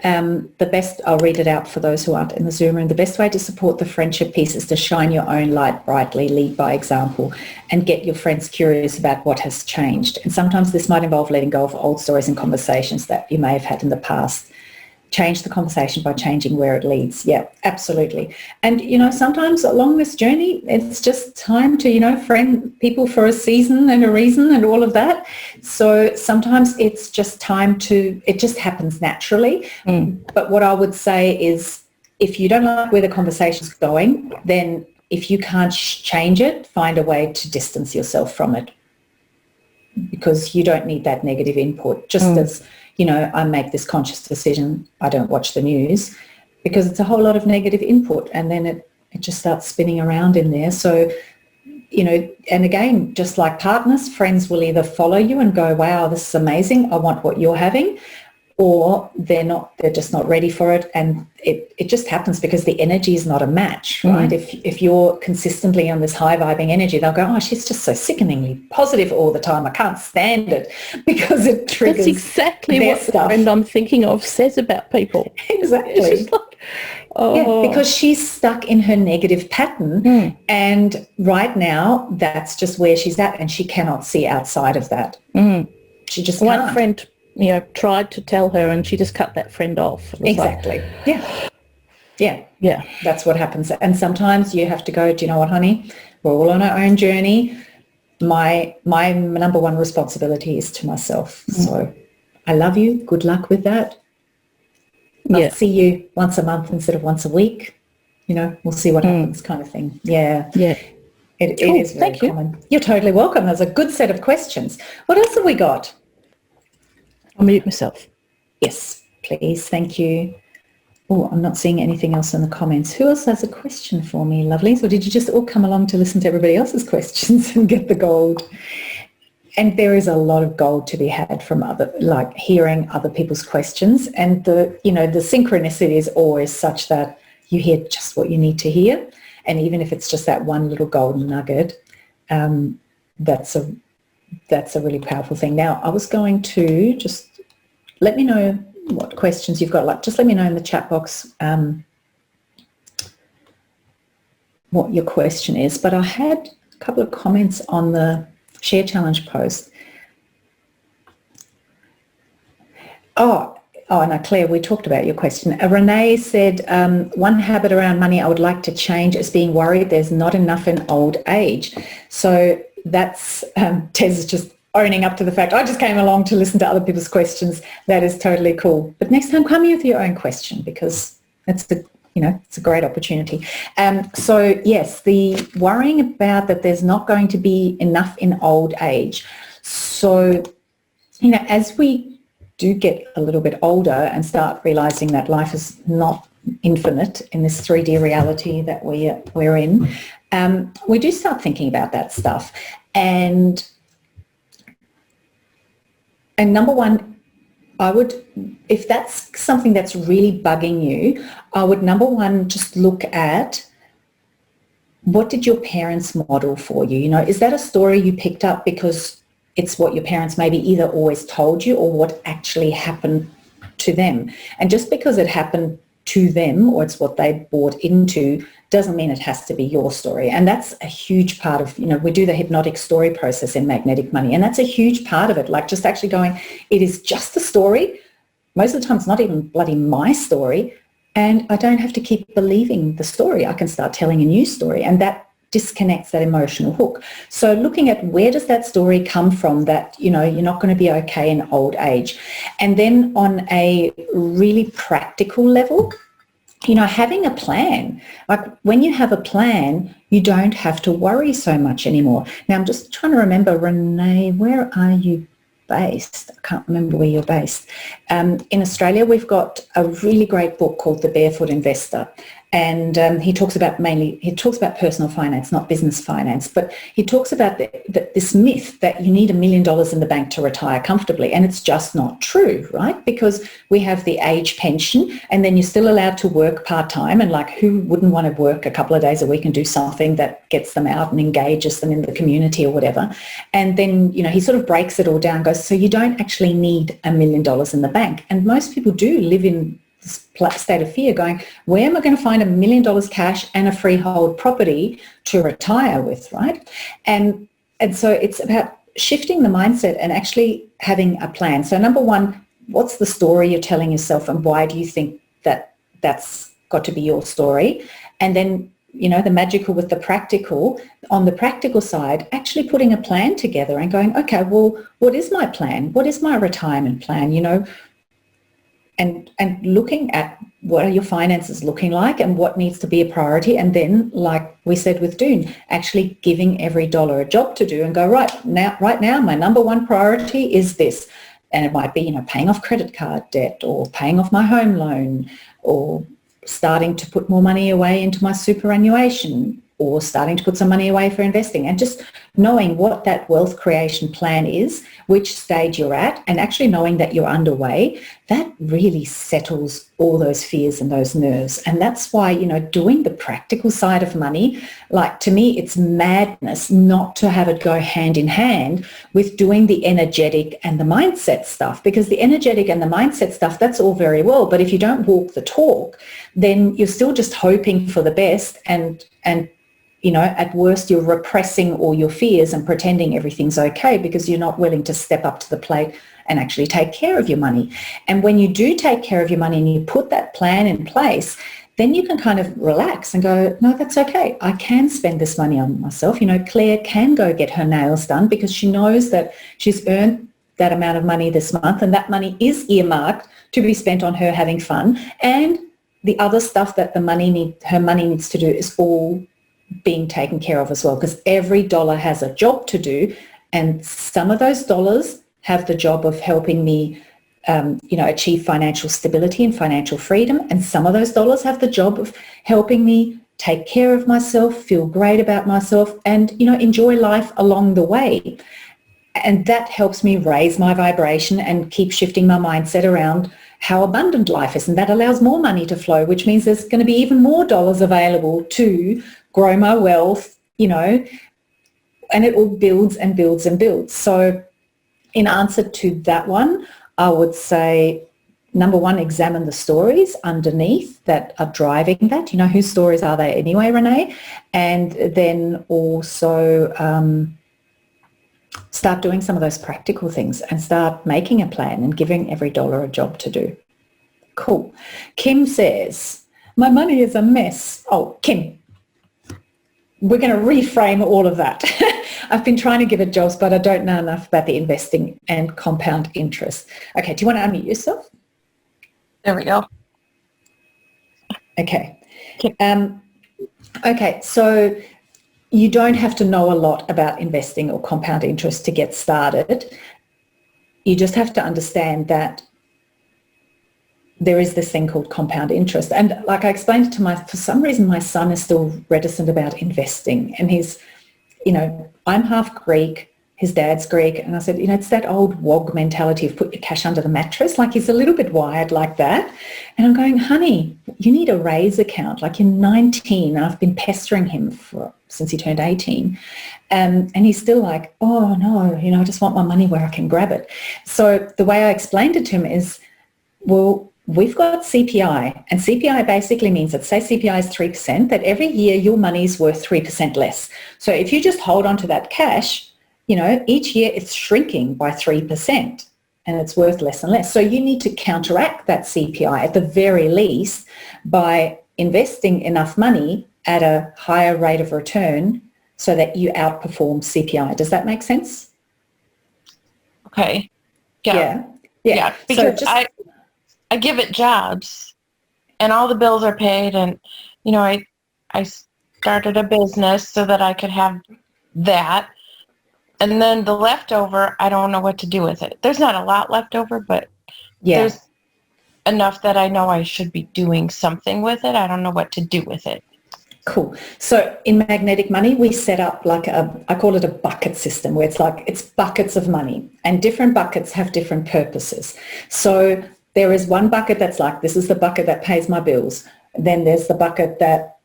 I'll read it out for those who aren't in the Zoom room. The best way to support the friendship piece is to shine your own light brightly, lead by example, and get your friends curious about what has changed. And sometimes this might involve letting go of old stories and conversations that you may have had in the past. change the conversation by changing where it leads. Yeah, absolutely. And, you know, sometimes along this journey, it's just time to, you know, friend people for a season and a reason and all of that. So sometimes it's just time to, it just happens naturally. But what I would say is, if you don't like where the conversation's going, then if you can't change it, find a way to distance yourself from it, because you don't need that negative input. Just as, you know, I make this conscious decision, I don't watch the news, because it's a whole lot of negative input, and then it just starts spinning around in there. So, you know, and again, just like partners, friends will either follow you and go, wow, this is amazing, I want what you're having, or they're just not ready for it. And it just happens because the energy is not a match, right? If you're consistently on this high vibing energy, they'll go, oh, she's just so sickeningly positive all the time, I can't stand it, because it triggers. That's exactly what the friend I'm thinking of says about people. Exactly. It's just like, yeah, because she's stuck in her negative pattern, and right now that's just where she's at, and she cannot see outside of that. She just can't. One friend, you know, tried to tell her, and she just cut that friend off. Exactly. Yeah. That's what happens. And sometimes you have to go, do you know what, honey? We're all on our own journey. My number one responsibility is to myself. So I love you. Good luck with that. I'll see you once a month instead of once a week. You know, we'll see what happens, kind of thing. Yeah. It is very common. You're totally welcome. That's a good set of questions. What else have we got? I'll mute myself. Yes, please. Thank you. Oh, I'm not seeing anything else in the comments. Who else has a question for me, lovelies? Or did you just all come along to listen to everybody else's questions and get the gold? And there is a lot of gold to be had from hearing other people's questions. And the synchronicity is always such that you hear just what you need to hear. And even if it's just that one little golden nugget, that's a really powerful thing. Now, I was going to just let me know what questions you've got. Like, just let me know in the chat box what your question is. But I had a couple of comments on the share challenge post. Oh, no, Claire, we talked about your question. Renee said, one habit around money I would like to change is being worried there's not enough in old age. So that's, Tez is just owning up to the fact, I just came along to listen to other people's questions. That is totally cool. But next time, come here with your own question, because it's a great opportunity. So yes, the worrying about that there's not going to be enough in old age. So, you know, as we do get a little bit older and start realizing that life is not infinite in this 3D reality that we're in, we do start thinking about that stuff. And number one, I would, if that's something that's really bugging you, I would, number one, just look at what did your parents model for you? You know, is that a story you picked up because it's what your parents maybe either always told you or what actually happened to them? And just because it happened to them or it's what they bought into doesn't mean it has to be your story. And that's a huge part of, you know, we do the hypnotic story process in Magnetic Money, and that's a huge part of it, like just actually going, it is just a story. Most of the time it's not even bloody my story, and I don't have to keep believing the story. I can start telling a new story, and that disconnects that emotional hook. So looking at where does that story come from that, you know, you're not going to be okay in old age. And then on a really practical level, you know, having a plan. Like when you have a plan, you don't have to worry so much anymore. Now, I'm just trying to remember, Renee, where are you based? I can't remember where you're based. In Australia, we've got a really great book called The Barefoot Investor. And he talks about personal finance, not business finance, but he talks about this myth that you need $1 million in the bank to retire comfortably. And it's just not true, right? Because we have the age pension, and then you're still allowed to work part-time. And like, who wouldn't want to work a couple of days a week and do something that gets them out and engages them in the community or whatever? And then, you know, he sort of breaks it all down, goes, so you don't actually need $1 million in the bank. And most people do live in this state of fear, going, where am I going to find $1 million cash and a freehold property to retire with, right? And so it's about shifting the mindset and actually having a plan. So number one, what's the story you're telling yourself, and why do you think that that's got to be your story? And then, the magical with the practical, on the practical side, actually putting a plan together and going, okay, well, what is my plan? What is my retirement plan? And looking at what are your finances looking like and what needs to be a priority. And then, like we said with Doon, actually giving every dollar a job to do and go, right now, my number one priority is this. And it might be, paying off credit card debt, or paying off my home loan, or starting to put more money away into my superannuation, or starting to put some money away for investing, and just knowing what that wealth creation plan is, which stage you're at, and actually knowing that you're underway, that really settles all those fears and those nerves. And that's why, doing the practical side of money, like, to me, it's madness not to have it go hand in hand with doing the energetic and the mindset stuff, because the energetic and the mindset stuff, that's all very well, but if you don't walk the talk, then you're still just hoping for the best, and at worst, you're repressing all your fears and pretending everything's okay because you're not willing to step up to the plate and actually take care of your money. And when you do take care of your money and you put that plan in place, then you can kind of relax and go, no, that's okay. I can spend this money on myself. Claire can go get her nails done because she knows that she's earned that amount of money this month, and that money is earmarked to be spent on her having fun. And the other stuff that her money needs to do is all being taken care of as well, because every dollar has a job to do, and some of those dollars have the job of helping me achieve financial stability and financial freedom, and some of those dollars have the job of helping me take care of myself, feel great about myself, and enjoy life along the way. And that helps me raise my vibration and keep shifting my mindset around how abundant life is, and that allows more money to flow, which means there's going to be even more dollars available to grow my wealth, and it all builds and builds and builds. So in answer to that one, I would say, number one, examine the stories underneath that are driving that. Whose stories are they anyway, Renee? And then also start doing some of those practical things and start making a plan and giving every dollar a job to do. Cool. Kim says, my money is a mess. Oh, Kim, we're going to reframe all of that. I've been trying to give it jobs, but I don't know enough about the investing and compound interest. Okay, do you want to unmute yourself? There we go. Okay. Okay, so you don't have to know a lot about investing or compound interest to get started. You just have to understand that there is this thing called compound interest. And like I explained to for some reason, my son is still reticent about investing. And he's, I'm half Greek, his dad's Greek. And I said, it's that old WOG mentality of put your cash under the mattress. Like, he's a little bit wired like that. And I'm going, honey, you need a raise account. Like, you're 19. And I've been pestering him since he turned 18. And he's still like, oh no, I just want my money where I can grab it. So the way I explained it to him is, well, we've got CPI, and CPI basically means that, say CPI is 3%, that every year your money is worth 3% less. So if you just hold on to that cash, each year it's shrinking by 3% and it's worth less and less. So you need to counteract that CPI at the very least by investing enough money at a higher rate of return so that you outperform CPI. Does that make sense? Okay. Yeah. Because I give it jobs and all the bills are paid, and I started a business so that I could have that, and then the leftover, I don't know what to do with it. There's not a lot left over, but there's enough that I know I should be doing something with it. I don't know what to do with it. Cool. So in Magnetic Money, we set up like I call it a bucket system, where it's buckets of money, and different buckets have different purposes. So there is one bucket that's like, this is the bucket that pays my bills. Then there's the bucket that,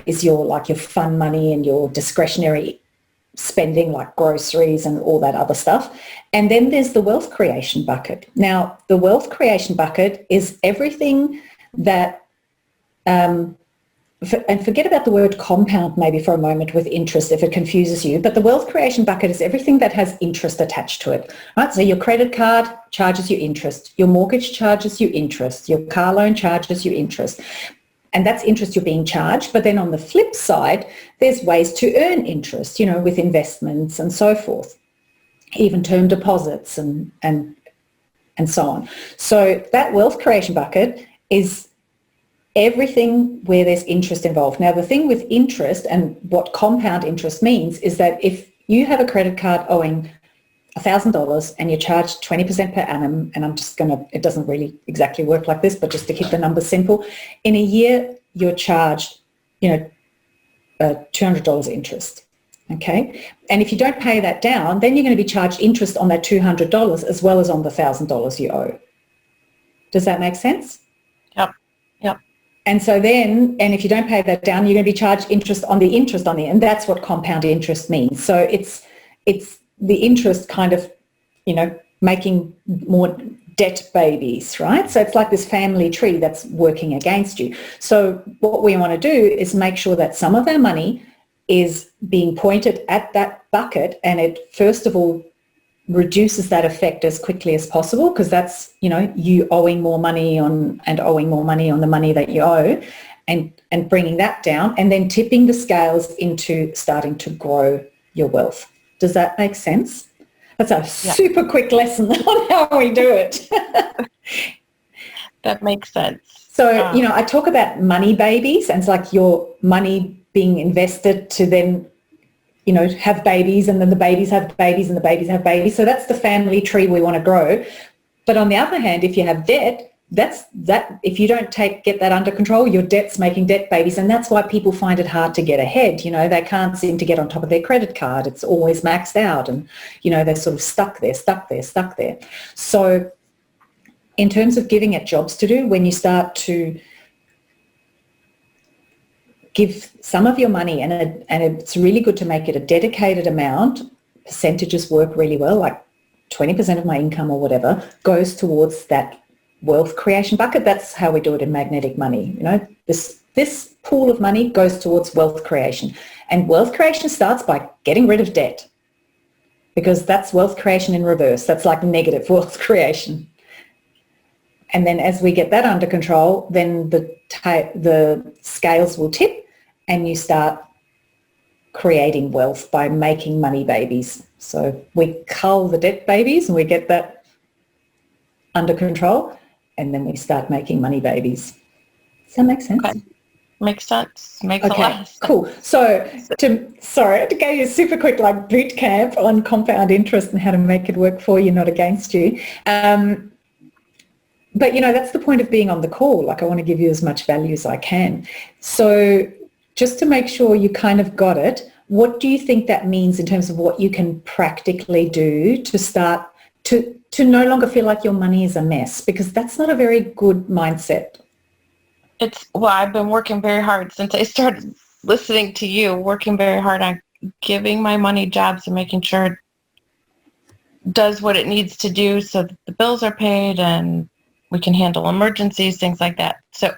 is your fun money and your discretionary spending, like groceries and all that other stuff. And then there's the wealth creation bucket. Now, the wealth creation bucket is everything that and forget about the word compound maybe for a moment with interest if it confuses you, but the wealth creation bucket is everything that has interest attached to it, right? So your credit card charges you interest, your mortgage charges you interest, your car loan charges you interest, and that's interest you're being charged. But then on the flip side, there's ways to earn interest, you know, with investments and so forth, even term deposits and so on. So that wealth creation bucket is everything where there's interest involved. Now, the thing with interest and what compound interest means is that if you have a credit card owing $1,000 and you're charged 20% per annum, and it doesn't really exactly work like this, but just to keep the numbers simple, in a year you're charged, $200 interest. Okay. And if you don't pay that down, then you're going to be charged interest on that $200 as well as on the $1,000 you owe. Does that make sense? Yep. And so then, and if you don't pay that down, you're going to be charged interest on the, and that's what compound interest means. So it's the interest kind of, making more debt babies, right? So it's like this family tree that's working against you. So what we want to do is make sure that some of our money is being pointed at that bucket, and it first of all reduces that effect as quickly as possible, because that's, you owing more money on the money that you owe, and bringing that down, and then tipping the scales into starting to grow your wealth. Does that make sense? That's a super quick lesson on how we do it. That makes sense. So, I talk about money babies, and it's like your money being invested to then have babies, and then the babies have babies, and the babies have babies. So that's the family tree we want to grow. But on the other hand, if you have debt, if you don't get that under control, your debt's making debt babies. And that's why people find it hard to get ahead. They can't seem to get on top of their credit card. It's always maxed out, and, they're sort of stuck there. So in terms of giving it jobs to do, when you start to give some of your money, and it's really good to make it a dedicated amount. Percentages work really well, like 20% of my income or whatever goes towards that wealth creation bucket. That's how we do it in magnetic money. This pool of money goes towards wealth creation, and wealth creation starts by getting rid of debt, because that's wealth creation in reverse. That's like negative wealth creation. And then as we get that under control, then the scales will tip, and you start creating wealth by making money babies. So we cull the debt babies and we get that under control, and then we start making money babies. Does that make sense? Okay. Makes sense. Makes a lot of sense. Cool. So to go you a super quick boot camp on compound interest and how to make it work for you, not against you. But, that's the point of being on the call. I want to give you as much value as I can. So just to make sure you kind of got it, what do you think that means in terms of what you can practically do to start to no longer feel like your money is a mess? Because that's not a very good mindset. I've been working very hard since I started listening to you, working very hard on giving my money jobs and making sure it does what it needs to do so that the bills are paid and we can handle emergencies, things like that. So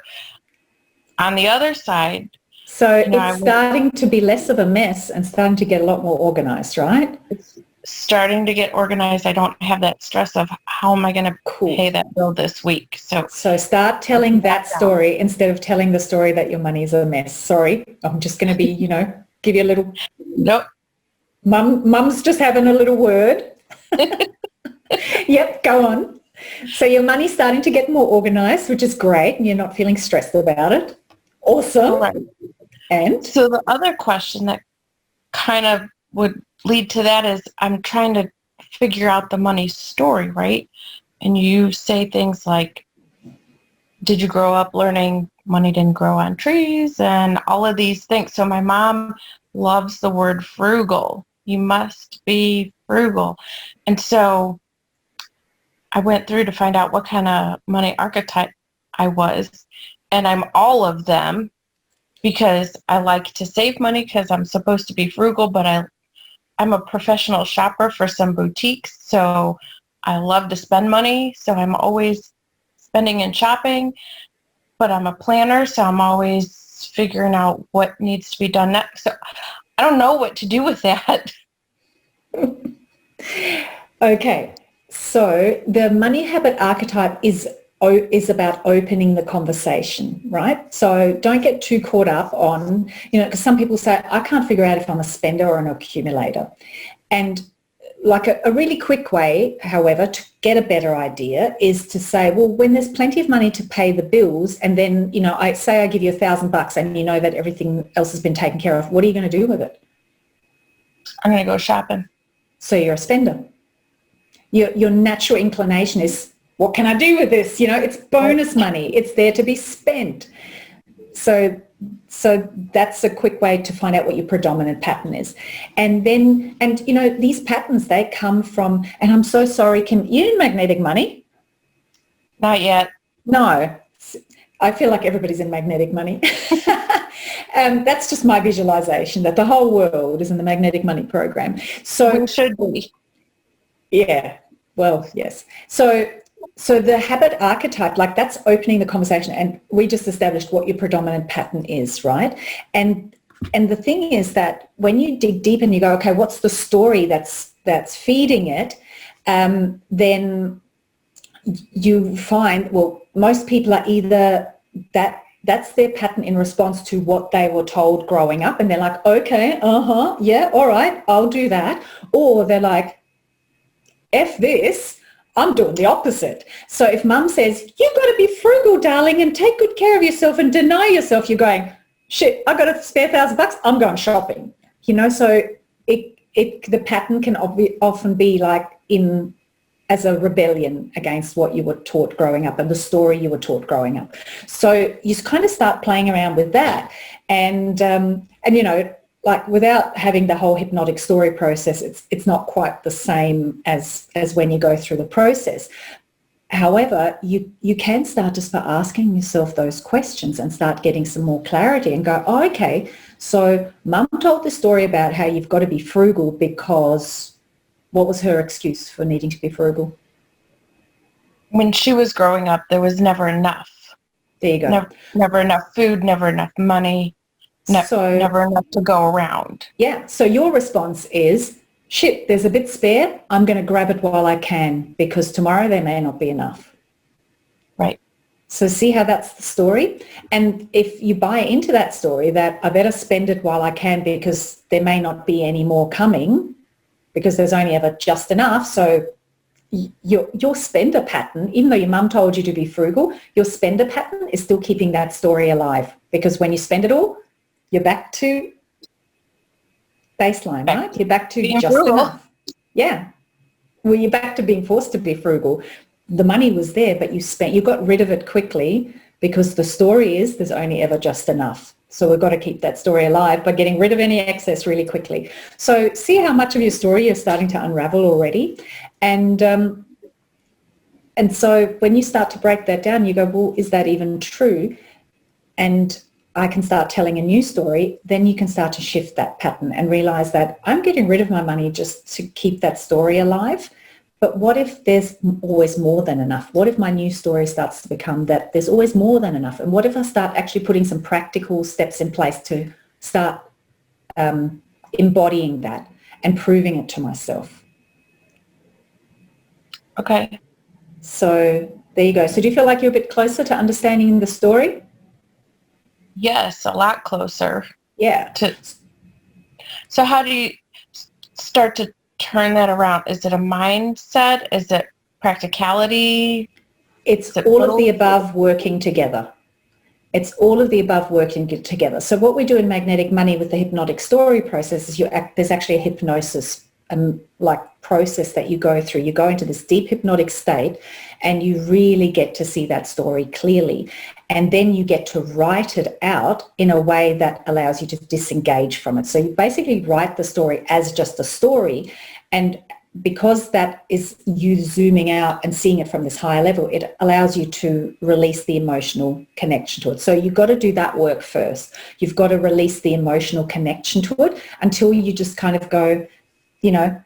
on the other side, it's starting to be less of a mess and starting to get a lot more organized, right? It's starting to get organized. I don't have that stress of how am I going to pay that bill this week. So start telling that story instead of telling the story that your money is a mess. Sorry, I'm just going to be, give you a little. Nope. Mum's just having a little word. Yep, go on. So your money's starting to get more organized, which is great, and you're not feeling stressed about it. Awesome. All right. And so the other question that kind of would lead to that is I'm trying to figure out the money story, right? And you say things like, did you grow up learning money didn't grow on trees and all of these things? So my mom loves the word frugal. You must be frugal. And so I went through to find out what kind of money archetype I was. And I'm all of them, because I like to save money because I'm supposed to be frugal, but I'm a professional shopper for some boutiques, so I love to spend money, so I'm always spending and shopping. But I'm a planner, so I'm always it's figuring out what needs to be done next. So I don't know what to do with that. Okay, so the money habit archetype is about opening the conversation, right? So don't get too caught up on, because some people say, I can't figure out if I'm a spender or an accumulator. And like a really quick way, however, to get a better idea is to say, well, when there's plenty of money to pay the bills, and then, I give you $1,000 and you know that everything else has been taken care of, what are you going to do with it? I'm going to go shopping. So you're a spender. Your natural inclination is, what can I do with this? It's bonus money. It's there to be spent. So that's a quick way to find out what your predominant pattern is. And then, these patterns, they come from, and I'm so sorry, you in magnetic money? Not yet. No. I feel like everybody's in magnetic money. That's just my visualization, that the whole world is in the magnetic money program. So we should be. Yeah. Well, yes. So the habit archetype, like that's opening the conversation, and we just established what your predominant pattern is, right? And the thing is that when you dig deep and you go, okay, what's the story that's feeding it? Then you find, well, most people are either that's their pattern in response to what they were told growing up, and they're like, okay, yeah, all right, I'll do that. Or they're like, F this, I'm doing the opposite. So if mum says, you've got to be frugal, darling, and take good care of yourself and deny yourself, you're going, shit, I've got a spare $1,000, I'm going shopping. So the pattern can often be like as a rebellion against what you were taught growing up and the story you were taught growing up. So you kind of start playing around with that. And like without having the whole hypnotic story process, it's not quite the same as when you go through the process. However, you can start asking yourself those questions and start getting some more clarity and go, oh, okay, so mum told the story about how you've got to be frugal because what was her excuse for needing to be frugal? When she was growing up, there was never enough. There you go. Never enough food, never enough money. Never enough to go around. Yeah. So your response is, shit, there's a bit spare. I'm going to grab it while I can because tomorrow there may not be enough. Right. So see how that's the story? And if you buy into that story that I better spend it while I can because there may not be any more coming because there's only ever just enough. So your spender pattern, even though your mum told you to be frugal, your spender pattern is still keeping that story alive because when you spend it all, you're back to baseline, right? You're back to just frugal. enough. Yeah. Well, you're back to being forced to be frugal. The money was there, but you got rid of it quickly because the story is there's only ever just enough. So we've got to keep that story alive by getting rid of any excess really quickly. So see how much of your story you're starting to unravel already. And so when you start to break that down, you go, well, is that even true? And I can start telling a new story, then you can start to shift that pattern and realize that I'm getting rid of my money just to keep that story alive. But what if there's always more than enough? What if my new story starts to become that there's always more than enough? And what if I start actually putting some practical steps in place to start embodying that and proving it to myself? Okay. So there you go. So do you feel like you're a bit closer to understanding the story? Yes, a lot closer. Yeah. So how do you start to turn that around? Is it a mindset? Is it practicality? It's all of the above working together. It's all of the above working together. So what we do in magnetic money with the hypnotic story process is there's actually a hypnosis process that you go through. You go into this deep hypnotic state and you really get to see that story clearly. And then you get to write it out in a way that allows you to disengage from it. So you basically write the story as just a story. And because that is you zooming out and seeing it from this higher level, it allows you to release the emotional connection to it. So you've got to do that work first. You've got to release the emotional connection to it until you just kind of go,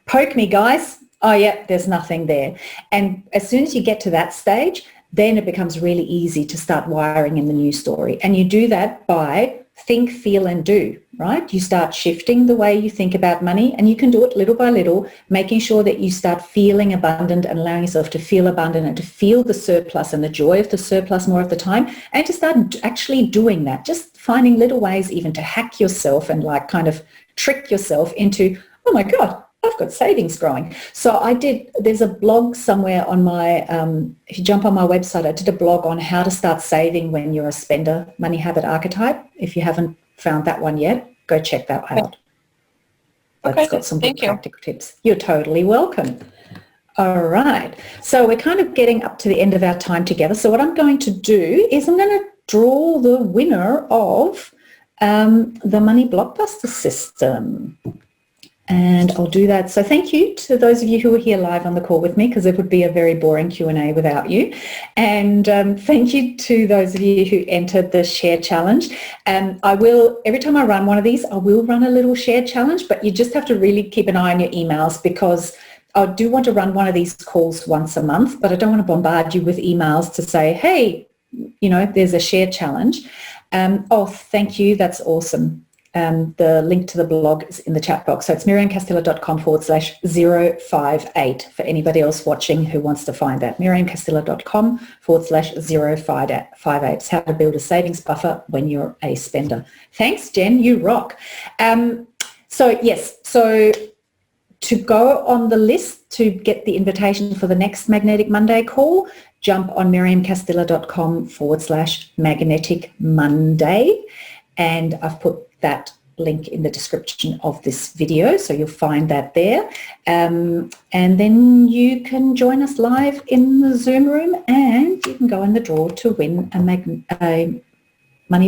poke me, guys. Oh, yeah, there's nothing there. And as soon as you get to that stage, then it becomes really easy to start wiring in the new story. And you do that by think, feel and do, right? You start shifting the way you think about money, and you can do it little by little, making sure that you start feeling abundant and allowing yourself to feel abundant and to feel the surplus and the joy of the surplus more of the time, and to start actually doing that, just finding little ways even to hack yourself and like kind of trick yourself into, oh my God, I've got savings growing. So there's a blog somewhere on my, if you jump on my website, I did a blog on how to start saving when you're a spender, money habit archetype. If you haven't found that one yet, go check that out. Okay. That's got some good Thank you. practical tips. You're totally welcome. All right. So we're kind of getting up to the end of our time together. So what I'm going to do is I'm going to draw the winner of the Money Blockbuster system. And I'll do that. So thank you to those of you who are here live on the call with me, because it would be a very boring Q&A without you. And thank you to those of you who entered the share challenge. I will, every time I run one of these, I will run a little share challenge, but you just have to really keep an eye on your emails, because I do want to run one of these calls once a month, but I don't want to bombard you with emails to say, hey, you know, there's a share challenge. Oh, thank you. That's awesome. The link to the blog is in the chat box. So it's miriamcastillo.com/058 for anybody else watching who wants to find that. miriamcastillo.com/058. It's how to build a savings buffer when you're a spender. Thanks, Jen. You rock. So yes, so to go on the list to get the invitation for the next Magnetic Monday call, jump on miriamcastillo.com/Magnetic Monday. And I've put that link in the description of this video, so you'll find that there. And then you can join us live in the Zoom room, and you can go in the draw to win a Money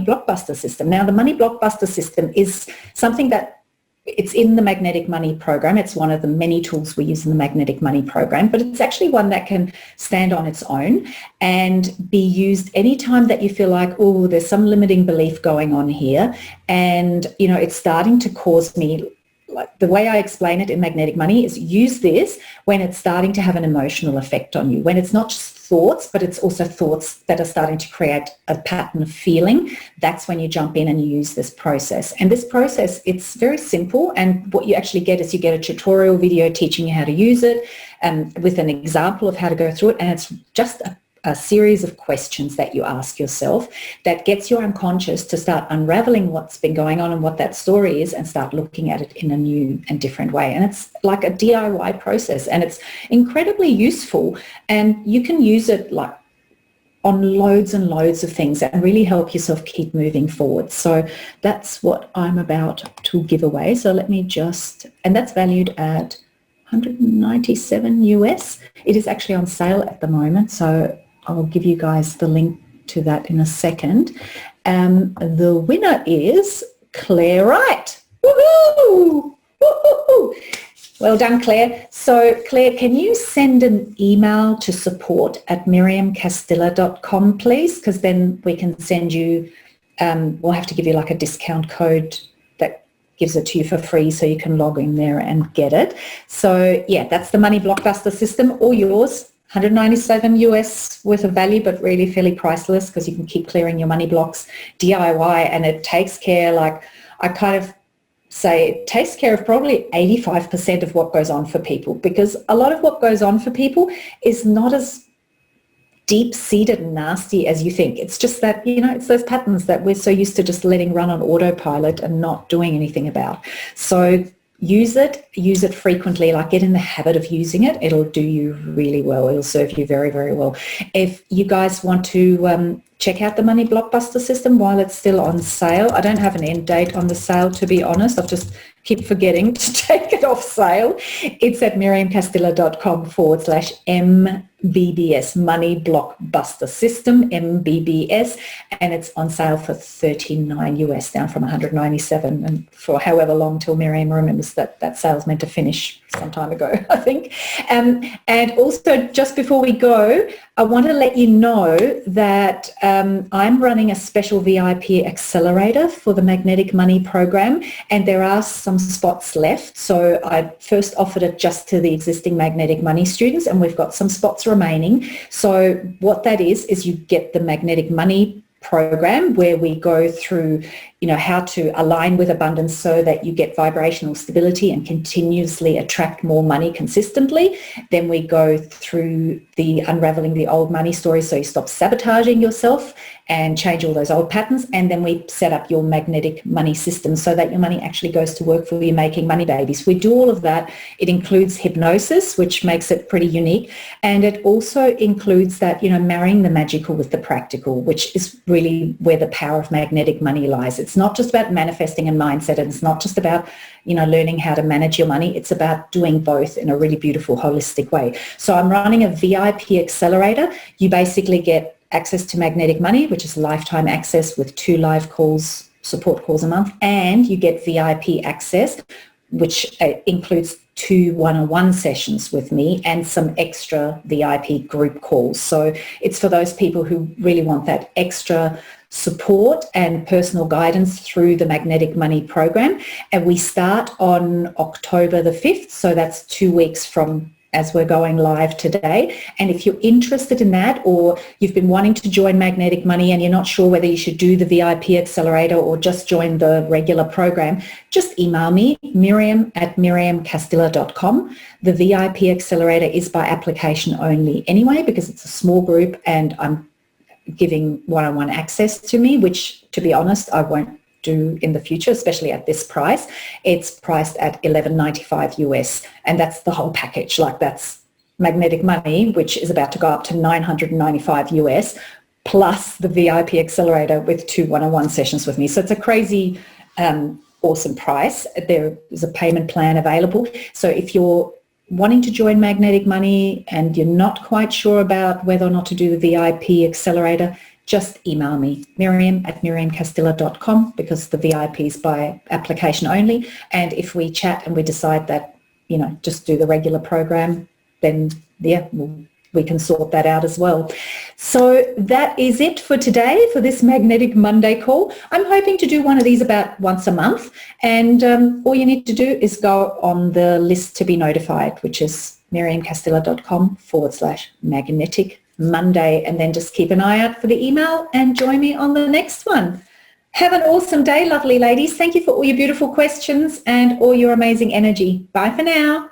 Blockbuster system. Now, the Money Blockbuster system is something that it's in the Magnetic Money program. It's one of the many tools we use in the Magnetic Money program, but it's actually one that can stand on its own and be used anytime that you feel like, oh, there's some limiting belief going on here, and, you know, it's starting to cause me, like the way I explain it in Magnetic Money is use this when it's starting to have an emotional effect on you, when it's not just thoughts, but it's also thoughts that are starting to create a pattern of feeling. That's when you jump in and you use this process. And this process, it's very simple, and what you actually get is you get a tutorial video teaching you how to use it, with an example of how to go through it, and it's just a series of questions that you ask yourself that gets your unconscious to start unraveling what's been going on and what that story is, and start looking at it in a new and different way. And it's like a DIY process, and it's incredibly useful, and you can use it like on loads and loads of things and really help yourself keep moving forward. So that's what I'm about to give away. So let me just, and that's valued at $197 US. It is actually on sale at the moment, so I'll give you guys the link to that in a second. The winner is Claire Wright. Woohoo! Woohoo! Well done, Claire. So Claire, can you send an email to support@miriamcastillo.com, please? Because then we can send you, we'll have to give you like a discount code that gives it to you for free, so you can log in there and get it. So yeah, that's the Money Blockbuster system, all yours. $197 US worth of value, but really fairly priceless, because you can keep clearing your money blocks, DIY, and it takes care, like I kind of say, it takes care of probably 85% of what goes on for people, because a lot of what goes on for people is not as deep-seated and nasty as you think. It's just that, you know, it's those patterns that we're so used to just letting run on autopilot and not doing anything about. So use it frequently, like get in the habit of using it. It'll do you really well. It'll serve you very, very well. If you guys want to check out the Money Blockbuster system while it's still on sale, I don't have an end date on the sale, to be honest. I've just keep forgetting to take it off sale. It's at miriamcastillo.com/MBBS, Money Blockbuster System, MBBS, and it's on sale for $39 US, down from $197, and for however long till Miriam remembers that sale's meant to finish some time ago, I think. And also, just before we go, I want to let you know that I'm running a special VIP accelerator for the Magnetic Money program, and there are some spots left. So I first offered it just to the existing Magnetic Money students, and we've got some spots remaining. So what that is you get the Magnetic Money program, where we go through how to align with abundance so that you get vibrational stability and continuously attract more money consistently. Then we go through the unraveling the old money story so you stop sabotaging yourself and change all those old patterns. And then we set up your magnetic money system so that your money actually goes to work for you, making money babies. We do all of that. It includes hypnosis, which makes it pretty unique. And it also includes that, marrying the magical with the practical, which is really where the power of magnetic money lies. It's not just about manifesting and mindset, and it's not just about, learning how to manage your money. It's about doing both in a really beautiful, holistic way. So I'm running a VIP accelerator. You basically get access to magnetic money, which is lifetime access with 2 live calls, support calls a month, and you get VIP access, which includes 2 one-on-one sessions with me and some extra VIP group calls. So it's for those people who really want that extra support and personal guidance through the Magnetic Money program. And we start on October the 5th, so that's 2 weeks from as we're going live today. And if you're interested in that, or you've been wanting to join Magnetic Money and you're not sure whether you should do the VIP accelerator or just join the regular program, just email me, miriam@miriamcastilla.com. The VIP accelerator is by application only anyway, because it's a small group and I'm giving one-on-one access to me, which, to be honest, I won't do in the future, especially at this price. It's priced at $11.95 US, and that's the whole package. Like, that's Magnetic Money, which is about to go up to $995 US, plus the VIP accelerator with 2 one-on-one sessions with me. So it's a crazy awesome price. There is a payment plan available. So if you're wanting to join Magnetic Money and you're not quite sure about whether or not to do the VIP accelerator, just email me, miriam@miriamcastilla.com, because the VIP is by application only. And if we chat and we decide that, just do the regular program, then we can sort that out as well. So that is it for today, for this Magnetic Monday call. I'm hoping to do one of these about once a month. And all you need to do is go on the list to be notified, which is miriamcastilla.com/magnetic Monday, and then just keep an eye out for the email and join me on the next one. Have an awesome day, lovely ladies. Thank you for all your beautiful questions and all your amazing energy. Bye for now.